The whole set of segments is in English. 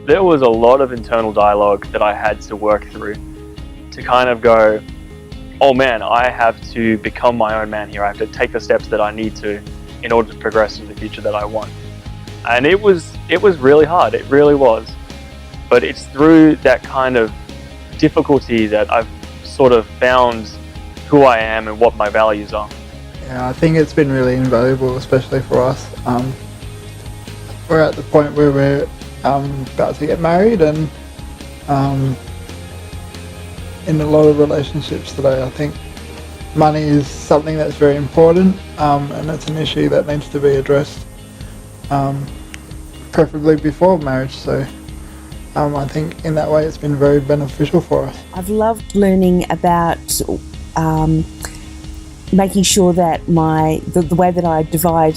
There was a lot of internal dialogue that I had to work through to kind of go, oh man, I have to become my own man here. I have to take the steps that I need to in order to progress to the future that I want. And it was really hard, it really was. But it's through that kind of difficulty that I've sort of found who I am and what my values are. Yeah, I think it's been really invaluable, especially for us. We're at the point where we're about to get married, and in a lot of relationships today, I think money is something that's very important, and it's an issue that needs to be addressed, preferably before marriage. So I think in that way it's been very beneficial for us. I've loved learning about making sure that the way that I divide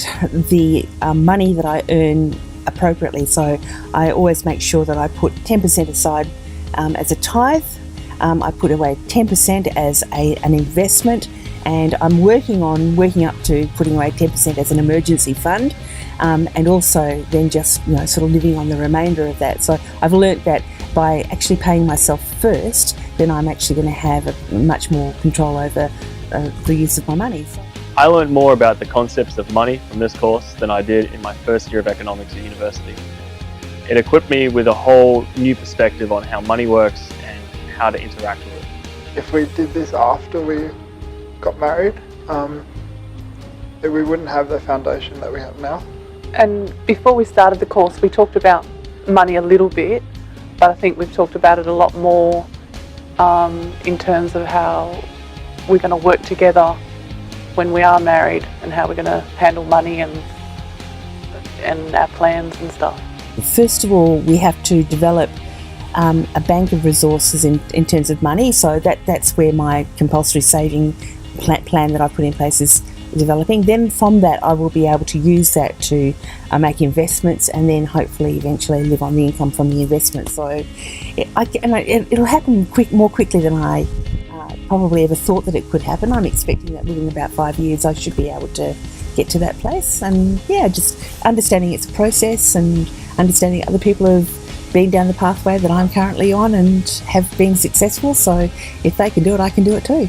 the money that I earn appropriately. So I always make sure that I put 10% aside as a tithe. I put away 10% as an investment, and I'm working up to putting away 10% as an emergency fund, and also then just sort of living on the remainder of that. So I've learnt that by actually paying myself first, then I'm actually going to have much more control over the use of my money. I learned more about the concepts of money from this course than I did in my first year of economics at university. It equipped me with a whole new perspective on how money works and how to interact with it. If we did this after we got married, we wouldn't have the foundation that we have now. And before we started the course, we talked about money a little bit, but I think we've talked about it a lot more in terms of how we're going to work together when we are married, and how we're going to handle money and our plans and stuff. First of all, we have to develop a bank of resources in terms of money. So that's where my compulsory saving plan that I've put in place is developing. Then from that, I will be able to use that to make investments, and then hopefully eventually live on the income from the investment. So it'll happen more quickly than I probably ever thought that it could happen. I'm expecting that within about 5 years I should be able to get to that place. And yeah, just understanding its process and understanding other people have been down the pathway that I'm currently on and have been successful. So if they can do it, I can do it too.